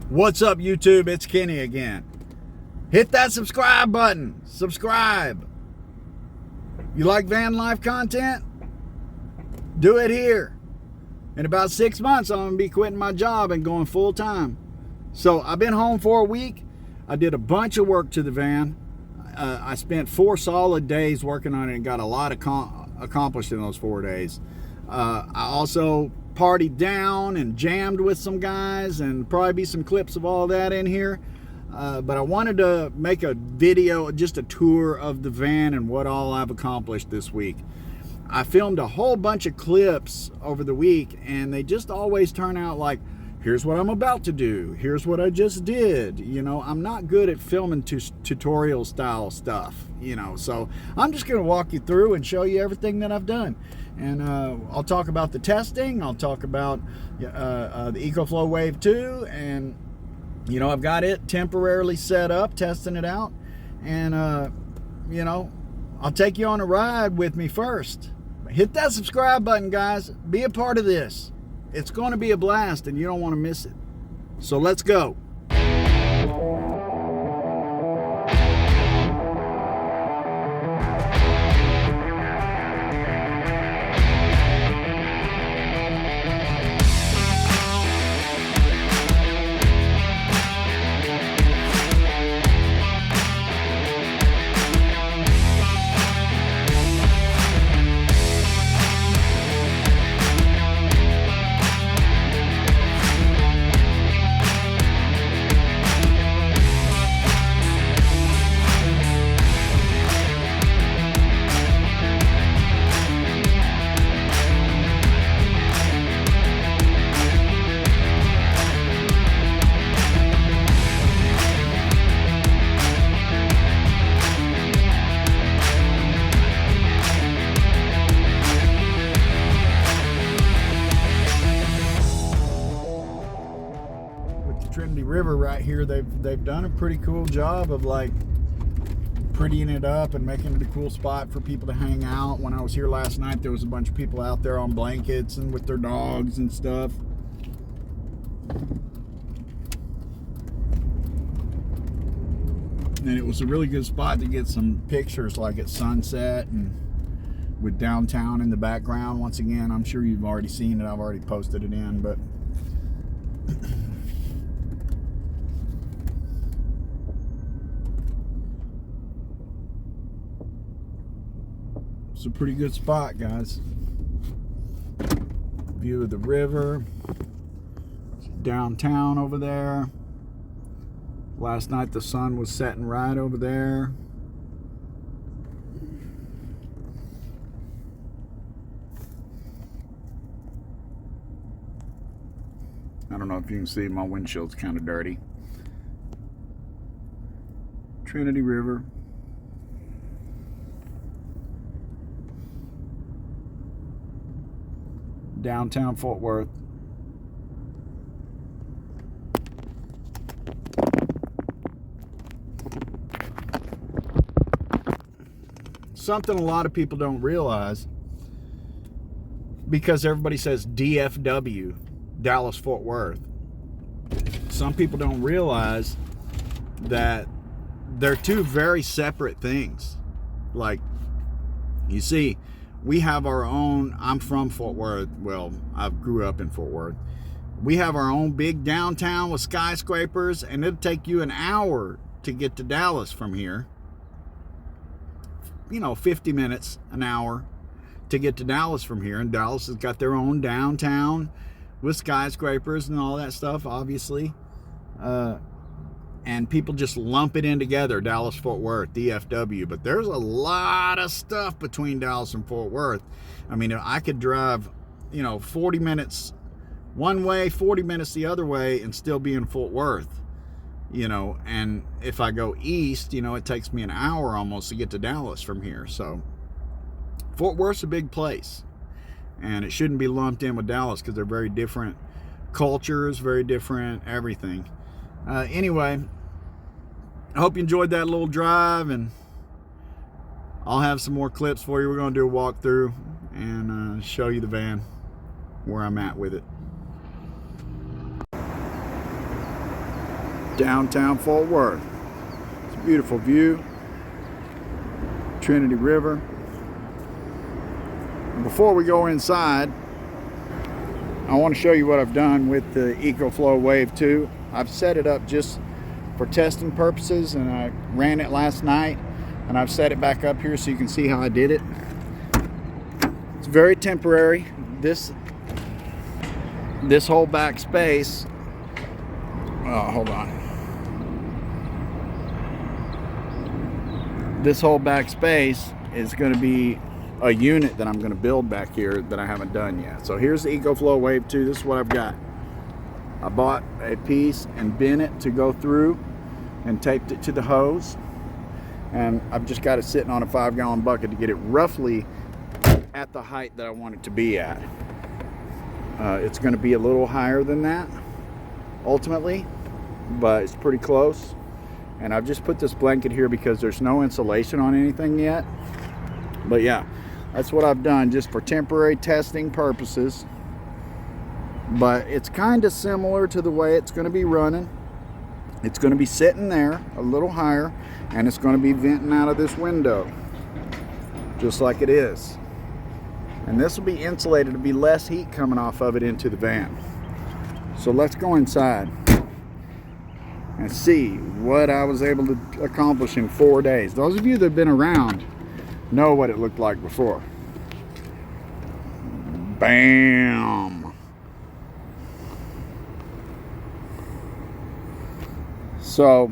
What's up, YouTube? It's Kenny again. Hit that subscribe button. Subscribe. You like van life content? Do it here. In about 6 months, I'm going to be quitting my job and going full time. So I've been home for a week. I did a bunch of work to the van. I spent 4 solid days working on it and got a lot accomplished in those 4 days. I also partied down and jammed with some guys, and probably be some clips of all that in here. But I wanted to make a video, just a tour of the van and what all I've accomplished this week. I filmed a whole bunch of clips over the week, and they just always turn out like, here's what I'm about to do, here's what I just did. You know, I'm not good at filming tutorial style stuff, you know, so I'm just going to walk you through and show you everything that I've done. And I'll talk about the testing, I'll talk about the EcoFlow Wave 2, and you know, I've got it temporarily set up, testing it out, and you know, I'll take you on a ride with me first. Hit that subscribe button, guys. Be a part of this. It's going to be a blast, and you don't want to miss it. So let's go. River right here, they've done a pretty cool job of like prettying it up and making it a cool spot for people to hang out. When I was here last night, there was a bunch of people out there on blankets and with their dogs and stuff. And it was a really good spot to get some pictures, like at sunset and with downtown in the background. Once again, I'm sure you've already seen it, I've already posted it in, but it's a pretty good spot, guys. View of the river, downtown over there. Last night the sun was setting right over there. I don't know if you can see, my windshield's kind of dirty. Trinity River. Downtown Fort Worth. Something a lot of people don't realize, because everybody says DFW, Dallas Fort Worth. Some people don't realize that they're two very separate things. Like, you see, we have our own, I'm from Fort Worth. Well, I grew up in Fort Worth. We have our own big downtown with skyscrapers, and it'll take you an hour to get to Dallas from here. You know, 50 minutes, an hour to get to Dallas from here. And Dallas has got their own downtown with skyscrapers and all that stuff, obviously. And people just lump it in together, Dallas, Fort Worth, DFW. But there's a lot of stuff between Dallas and Fort Worth. I mean, I could drive, you know, 40 minutes one way, 40 minutes the other way, and still be in Fort Worth. You know, and if I go east, you know, it takes me an hour almost to get to Dallas from here. So Fort Worth's a big place, and it shouldn't be lumped in with Dallas because they're very different cultures, very different everything. Anyway, I hope you enjoyed that little drive, and I'll have some more clips for you. We're going to do a walkthrough and show you the van, where I'm at with it. downtown Fort Worth. It's a beautiful view. Trinity River. Before we go inside, I want to show you what I've done with the EcoFlow Wave 2. I've set it up just for testing purposes, and I ran it last night, and I've set it back up here so you can see how I did it. It's very temporary. This whole back space, hold on. This whole back space is going to be a unit that I'm going to build back here that I haven't done yet. So here's the EcoFlow Wave 2. This is what I've got. I bought a piece and bent it to go through and taped it to the hose. And I've just got it sitting on a 5-gallon bucket to get it roughly at the height that I want it to be at. It's going to be a little higher than that ultimately, but it's pretty close. And I've just put this blanket here because there's no insulation on anything yet. But yeah, that's what I've done just for temporary testing purposes. But it's kind of similar to the way it's going to be running. It's going to be sitting there a little higher, and it's going to be venting out of this window just like it is. And this will be insulated to be less heat coming off of it into the van. So let's go inside and see what I was able to accomplish in 4 days. Those of you that have been around know what it looked like before. Bam! So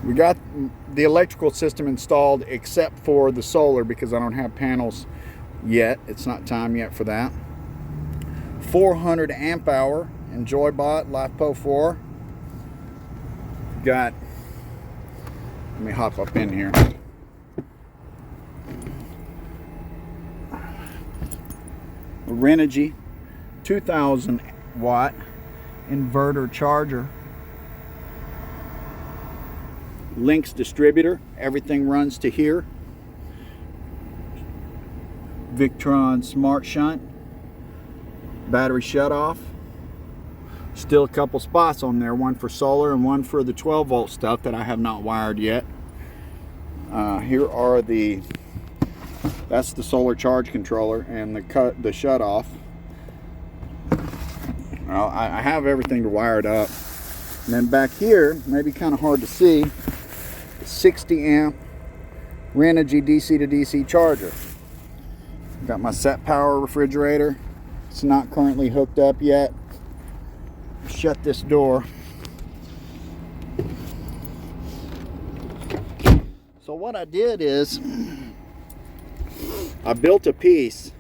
we got the electrical system installed except for the solar because I don't have panels yet. It's not time yet for that. 400 amp hour EnjoyBot LiFePo 4. Got, let me hop up in here. Renogy 2000 watt inverter charger. Lynx distributor. Everything runs to here. Victron smart shunt. Battery shut off. Still a couple spots on there, one for solar and one for the 12 volt stuff that I have not wired yet. Here are that's the solar charge controller and the shut off. Well, I have everything wired up. And then back here, maybe kind of hard to see, 60 amp Renogy DC to DC charger. Got my set power refrigerator. It's not currently hooked up yet. Shut this door. So what I did is I built a piece.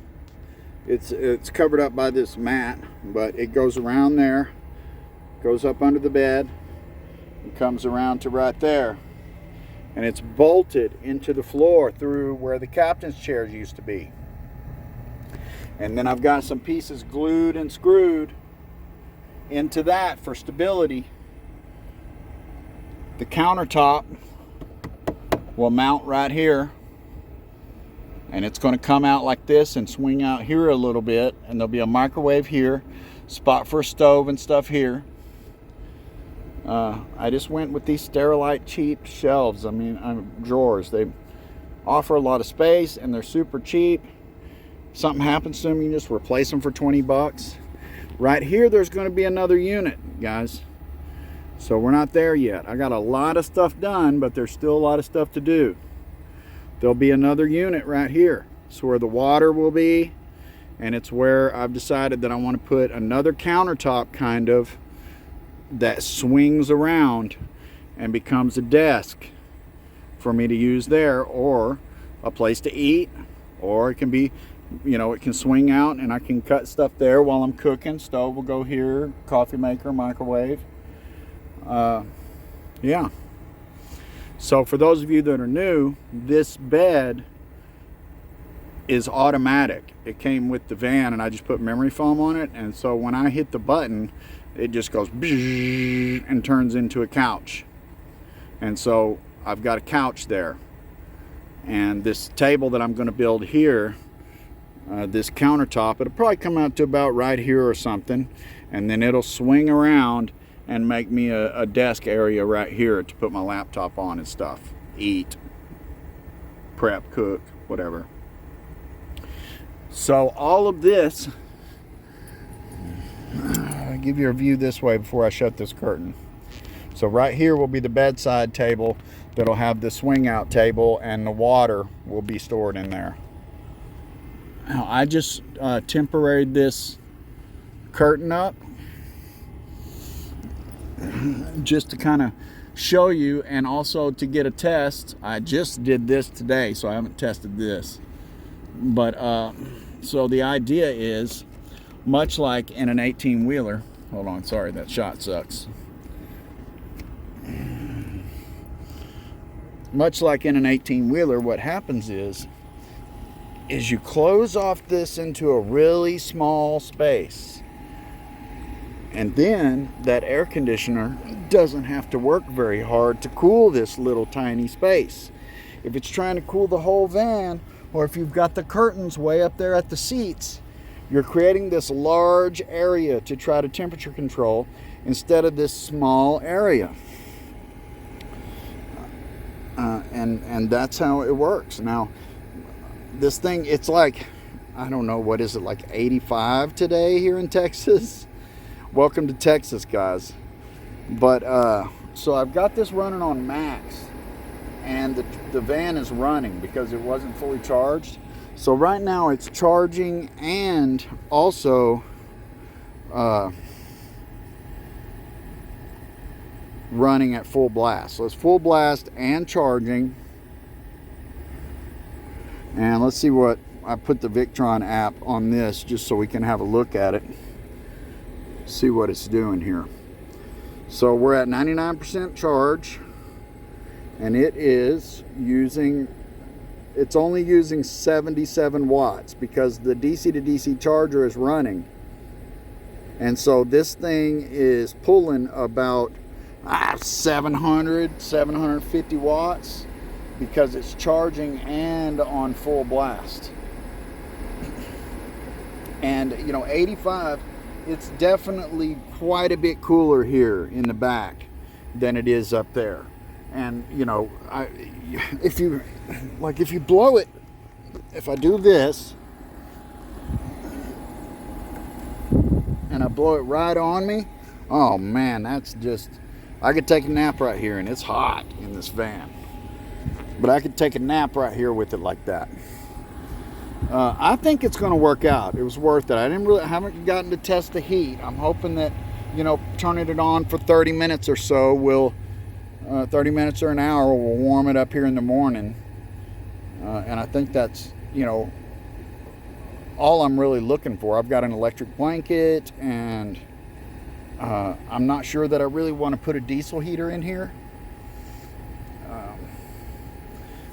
It's covered up by this mat, but it goes around there, goes up under the bed, and comes around to right there. And it's bolted into the floor through where the captain's chairs used to be. And then I've got some pieces glued and screwed into that for stability. The countertop will mount right here, and it's going to come out like this and swing out here a little bit, and there'll be a microwave here, spot for a stove and stuff here. I just went with these Sterilite cheap shelves. Drawers. They offer a lot of space and they're super cheap. If something happens to them, you can just replace them for 20 bucks. Right here, there's going to be another unit, guys. So we're not there yet. I got a lot of stuff done, but there's still a lot of stuff to do. There'll be another unit right here. It's where the water will be, and it's where I've decided that I want to put another countertop kind of that swings around and becomes a desk for me to use there, or a place to eat, or it can be, it can swing out and I can cut stuff there while I'm cooking. Stove will go here, coffee maker, microwave. Yeah. So for those of you that are new, this bed is automatic. It came with the van and I just put memory foam on it, and so when I hit the button, it just goes and turns into a couch. And so I've got a couch there. And this table that I'm going to build here, this countertop, it'll probably come out to about right here or something, and then it'll swing around and make me a desk area right here to put my laptop on and stuff. Eat, prep, cook, whatever. So all of this, I'll give you a view this way before I shut this curtain. So right here will be the bedside table that'll have the swing out table, and the water will be stored in there. Now, I just temporaried this curtain up just to kind of show you, and also to get a test. I just did this today, so I haven't tested this. But so the idea is, much like in an 18-wheeler, hold on, sorry, that shot sucks. Much like in an 18-wheeler, what happens is you close off this into a really small space, and then that air conditioner doesn't have to work very hard to cool this little tiny space. If it's trying to cool the whole van, or if you've got the curtains way up there at the seats, you're creating this large area to try to temperature control instead of this small area. And that's how it works. Now, this thing, it's like, I don't know, what is it, like 85 today here in Texas? Welcome to Texas, guys. But so I've got this running on max, and the van is running because it wasn't fully charged. So right now it's charging and also running at full blast. So it's full blast and charging. And let's see what, I put the Victron app on this just so we can have a look at it, see what it's doing here. So we're at 99% charge, and it is using, it's only using 77 watts because the DC to DC charger is running. And so this thing is pulling about 750 watts because it's charging and on full blast. And you know, 85, it's definitely quite a bit cooler here in the back than it is up there. And you know, if you blow it, if I do this and I blow it right on me, oh man, that's just, I could take a nap right here, and it's hot in this van, but I could take a nap right here with it like that. I think it's going to work out. It was worth it. I haven't gotten to test the heat. I'm hoping that, you know, turning it on for 30 minutes or so will, 30 minutes or an hour will warm it up here in the morning. And I think that's, you know, all I'm really looking for. I've got an electric blanket, and I'm not sure that I really want to put a diesel heater in here.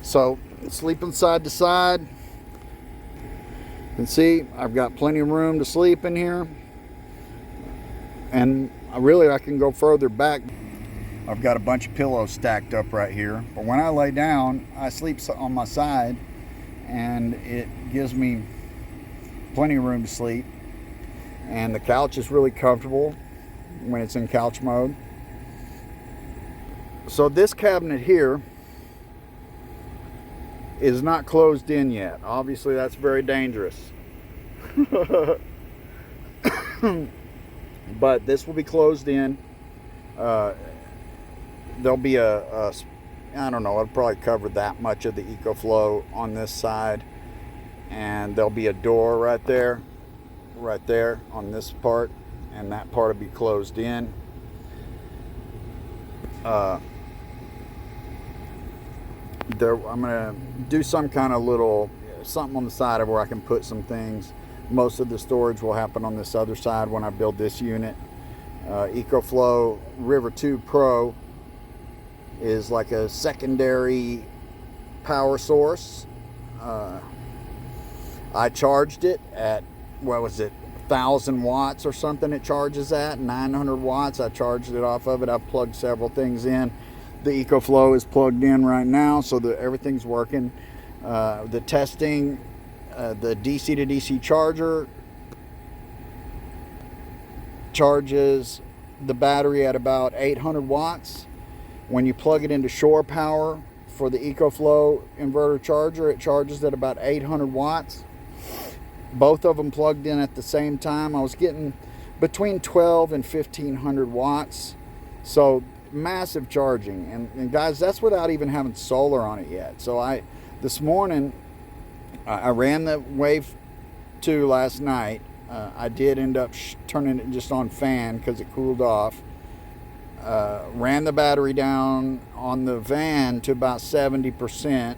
So sleeping side to side. You can see I've got plenty of room to sleep in here, and I can go further back. I've got a bunch of pillows stacked up right here, but when I lay down, I sleep on my side, and it gives me plenty of room to sleep. And the couch is really comfortable when it's in couch mode. So this cabinet here is not closed in yet. Obviously that's very dangerous. But this will be closed in. There'll be I don't know, I'll probably cover that much of the EcoFlow on this side, and there'll be a door right there on this part, and that part will be closed in. I'm gonna do some kind of little something on the side of where I can put some things. Most of the storage will happen on this other side when I build this unit. EcoFlow River 2 Pro is like a secondary power source. I charged it at, what was it, 1,000 watts or something it charges at, 900 watts. I charged it off of it. I've plugged several things in. The EcoFlow is plugged in right now, so that everything's working. The testing, the DC to DC charger charges the battery at about 800 watts. When you plug it into shore power for the EcoFlow inverter charger, it charges at about 800 watts. Both of them plugged in at the same time. I was getting between 12 and 1500 watts. So massive charging. And guys, that's without even having solar on it yet. So this morning, I ran the Wave 2 last night. I did end up turning it just on fan because it cooled off. Ran the battery down on the van to about 70%.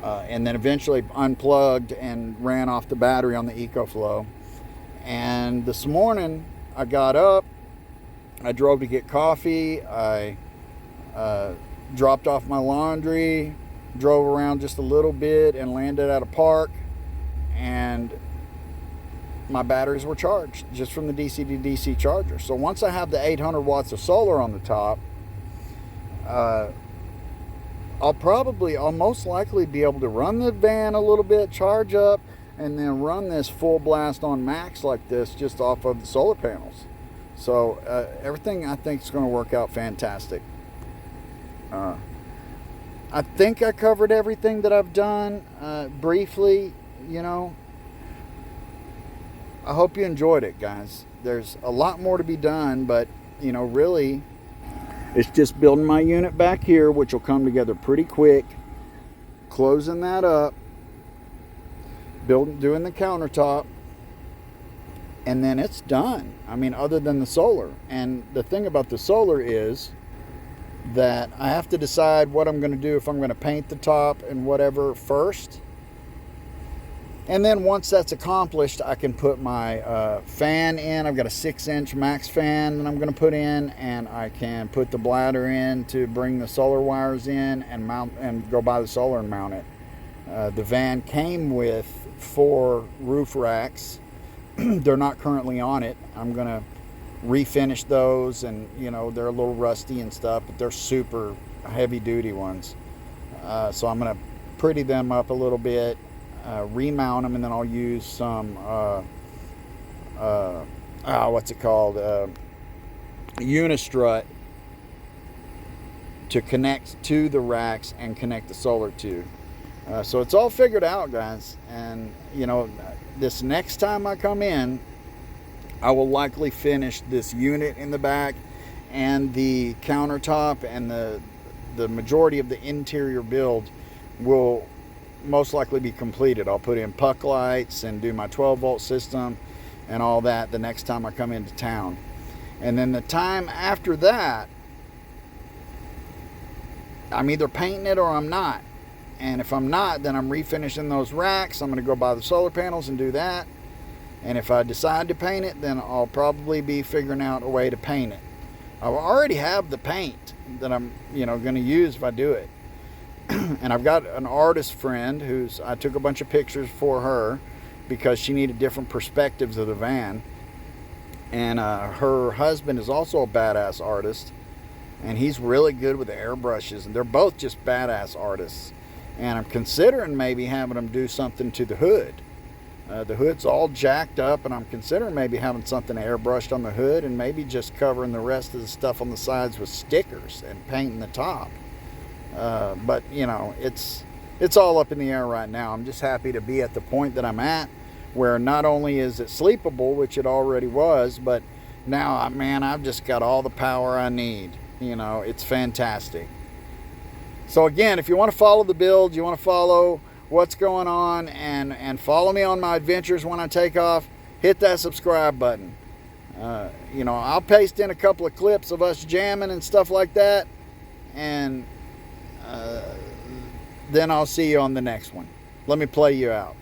And then eventually unplugged and ran off the battery on the EcoFlow. And this morning I got up, I drove to get coffee, I dropped off my laundry, drove around just a little bit and landed at a park, and my batteries were charged just from the DC to DC charger. So once I have the 800 watts of solar on the top, I'll most likely be able to run the van a little bit, charge up, and then run this full blast on max like this just off of the solar panels. So everything I think is going to work out fantastic. I think I covered everything that I've done briefly. I hope you enjoyed it, guys. There's a lot more to be done, but really it's just building my unit back here, which will come together pretty quick, closing that up, doing the countertop, and then it's done. I mean, other than the solar. And the thing about the solar is that I have to decide what I'm going to do, if I'm going to paint the top and whatever first. And then once that's accomplished, I can put my fan in. I've got a 6-inch max fan that I'm going to put in, and I can put the bladder in to bring the solar wires in and mount and go buy the solar and mount it. The van came with 4 roof racks. They're not currently on it. I'm going to refinish those, and they're a little rusty and stuff, but they're super heavy duty ones. So I'm going to pretty them up a little bit, remount them, and then I'll use some what's it called, unistrut to connect to the racks and connect the solar to. So it's all figured out, guys. And this next time I come in, I will likely finish this unit in the back and the countertop, and the majority of the interior build will most likely be completed. I'll put in puck lights and do my 12-volt system and all that the next time I come into town. And then the time after that, I'm either painting it or I'm not. And if I'm not, then I'm refinishing those racks. I'm going to go buy the solar panels and do that. And if I decide to paint it, then I'll probably be figuring out a way to paint it. I already have the paint that I'm going to use if I do it. And I've got an artist friend I took a bunch of pictures for her because she needed different perspectives of the van. And her husband is also a badass artist, and he's really good with the airbrushes, and they're both just badass artists. And I'm considering maybe having them do something to the hood. The hood's all jacked up, and I'm considering maybe having something airbrushed on the hood, and maybe just covering the rest of the stuff on the sides with stickers and painting the top. But it's all up in the air right now. I'm just happy to be at the point that I'm at, where not only is it sleepable, which it already was, but now, I've just got all the power I need. It's fantastic. So again, if you want to follow the build, you want to follow what's going on, and follow me on my adventures when I take off, hit that subscribe button. I'll paste in a couple of clips of us jamming and stuff like that, and then I'll see you on the next one. Let me play you out.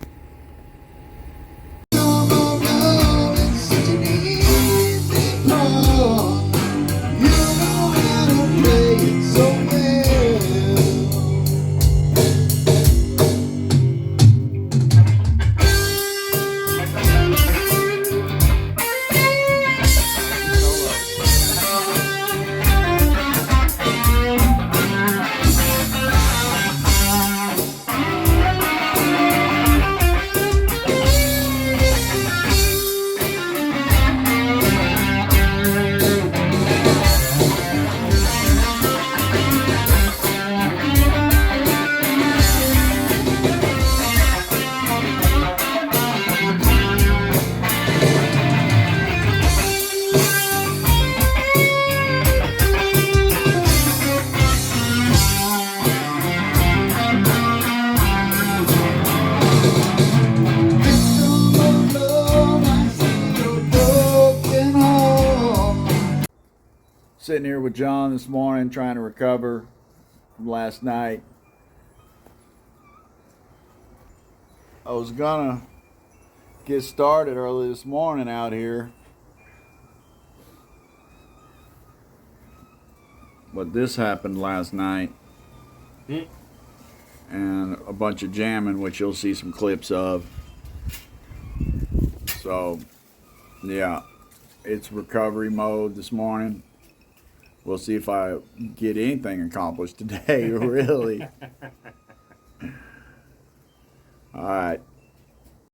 Sitting here with John this morning trying to recover from last night. I was gonna get started early this morning out here, but this happened last night. And a bunch of jamming, which you'll see some clips of. So, yeah, it's recovery mode this morning. We'll see if I get anything accomplished today, really. All right.